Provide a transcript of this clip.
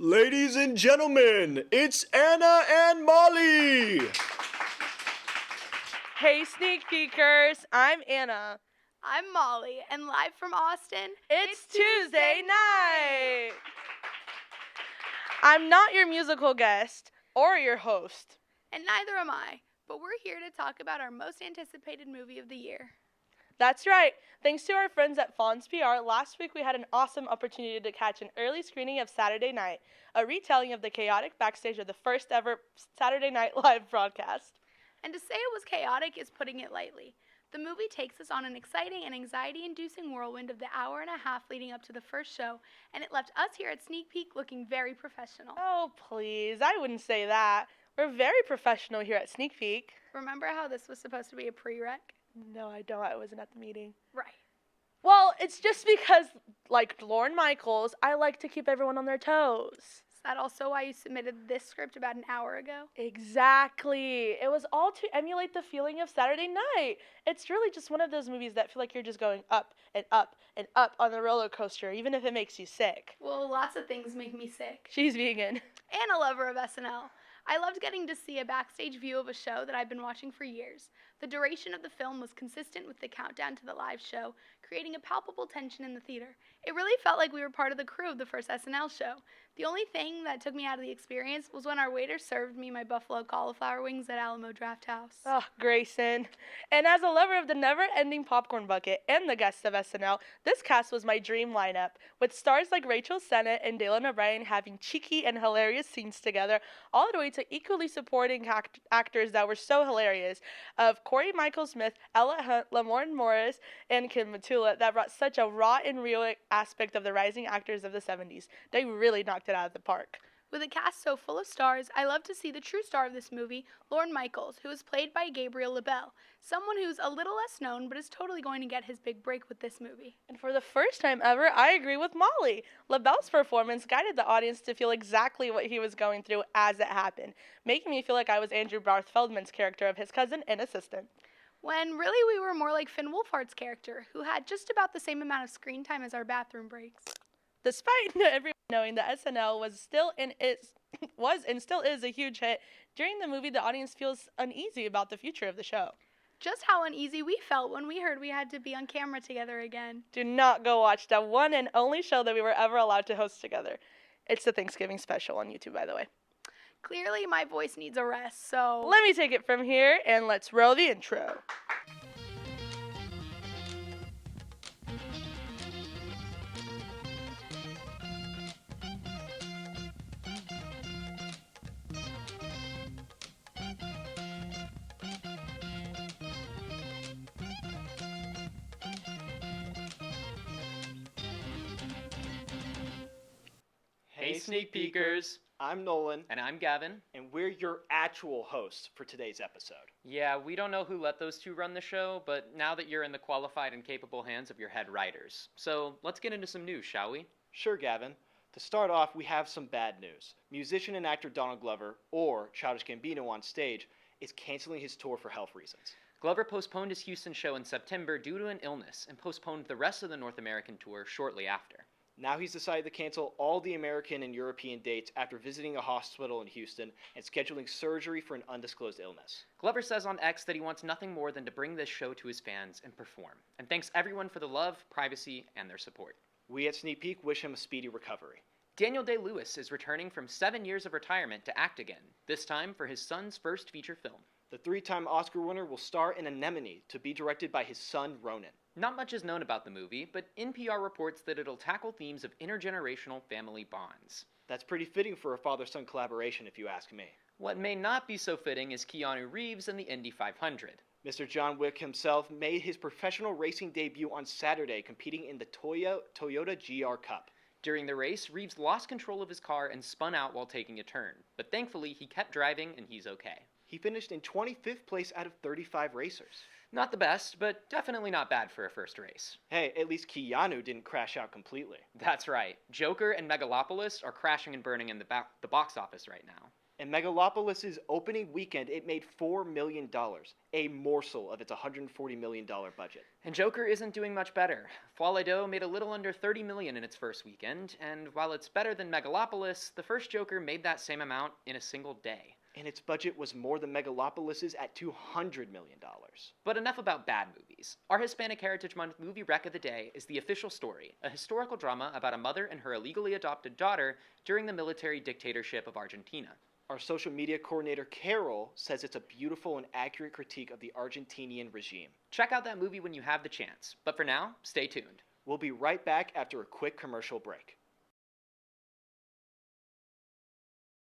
Ladies and gentlemen, it's Anna and Molly! Hey sneak peekers, I'm Anna. I'm Molly, and live from Austin, It's Tuesday night! I'm not your musical guest or your host. And neither am I, but we're here to talk about our most anticipated movie of the year. That's right. Thanks to our friends at Fonz PR, last week we had an awesome opportunity to catch an early screening of Saturday Night, a retelling of the chaotic backstage of the first ever Saturday Night Live broadcast. And to say it was chaotic is putting it lightly. The movie takes us on an exciting and anxiety-inducing whirlwind of the hour and a half leading up to the first show, and it left us here at Sneak Peek looking very professional. Oh, please, I wouldn't say that. We're very professional here at Sneak Peek. Remember how this was supposed to be a prereq? No, I don't. I wasn't at the meeting. Right. Well, it's just because, like Lorne Michaels, I like to keep everyone on their toes. Is that also why you submitted this script about an hour ago? Exactly. It was all to emulate the feeling of Saturday night. It's really just one of those movies that feel like you're just going up and up and up on the roller coaster, even if it makes you sick. Well, lots of things make me sick. She's vegan. And a lover of SNL. I loved getting to see a backstage view of a show that I've been watching for years. The duration of the film was consistent with the countdown to the live show, creating a palpable tension in the theater. It really felt like we were part of the crew of the first SNL show. The only thing that took me out of the experience was when our waiter served me my buffalo cauliflower wings at Alamo Draft House. Oh, Grayson. And as a lover of the never-ending popcorn bucket and the guests of SNL, this cast was my dream lineup, with stars like Rachel Sennett and Dylan O'Brien having cheeky and hilarious scenes together, all the way to equally supporting actors that were so hilarious, of Corey Michael Smith, Ella Hunt, Lamorne Morris, and Kim Matula, that brought such a raw and real aspect of the rising actors of the 70s. They really knocked it out of the park. With a cast so full of stars, I love to see the true star of this movie, Lorne Michaels, who is played by Gabriel LaBelle, someone who's a little less known but is totally going to get his big break with this movie. And for the first time ever, I agree with Molly. LaBelle's performance guided the audience to feel exactly what he was going through as it happened, making me feel like I was Andrew Barth Feldman's character of his cousin and assistant. When really we were more like Finn Wolfhard's character, who had just about the same amount of screen time as our bathroom breaks. Despite everyone knowing that SNL was and still is a huge hit, during the movie the audience feels uneasy about the future of the show. Just how uneasy we felt when we heard we had to be on camera together again. Do not go watch that one and only show that we were ever allowed to host together. It's the Thanksgiving special on YouTube, by the way. Clearly my voice needs a rest, so... Let me take it from here, and let's roll the intro. Hey Sneak Peekers! I'm Nolan, And I'm Gavin. and we're your actual hosts for today's episode. Yeah, we don't know who let those two run the show, but now that you're in the qualified and capable hands of your head writers. So let's get into some news, shall we? Sure, Gavin. To start off, we have some bad news. Musician and actor Donald Glover, or Childish Gambino on stage, is canceling his tour for health reasons. Glover postponed his Houston show in September due to an illness and postponed the rest of the North American tour shortly after. Now he's decided to cancel all the American and European dates after visiting a hospital in Houston and scheduling surgery for an undisclosed illness. Glover says on X that he wants nothing more than to bring this show to his fans and perform, and thanks everyone for the love, privacy, and their support. We at Sneak Peek wish him a speedy recovery. Daniel Day-Lewis is returning from 7 years of retirement to act again, this time for his son's first feature film. The three-time Oscar winner will star in Anemone to be directed by his son Ronan. Not much is known about the movie, but NPR reports that it'll tackle themes of intergenerational family bonds. That's pretty fitting for a father-son collaboration if you ask me. What may not be so fitting is Keanu Reeves in the Indy 500. Mr. John Wick himself made his professional racing debut on Saturday competing in the Toyota GR Cup. During the race, Reeves lost control of his car and spun out while taking a turn, but thankfully he kept driving and he's okay. He finished in 25th place out of 35 racers. Not the best, but definitely not bad for a first race. Hey, at least Keanu didn't crash out completely. That's right. Joker and Megalopolis are crashing and burning in the box office right now. In Megalopolis' opening weekend, it made $4 million, a morsel of its $140 million budget. And Joker isn't doing much better. Folie d'Oeil made a little under $30 million in its first weekend, and while it's better than Megalopolis, the first Joker made that same amount in a single day. And its budget was more than Megalopolis' at $200 million. But enough about bad movies. Our Hispanic Heritage Month movie rec of the day is The Official Story, a historical drama about a mother and her illegally adopted daughter during the military dictatorship of Argentina. Our social media coordinator, Carol, says it's a beautiful and accurate critique of the Argentinian regime. Check out that movie when you have the chance. But for now, stay tuned. We'll be right back after a quick commercial break.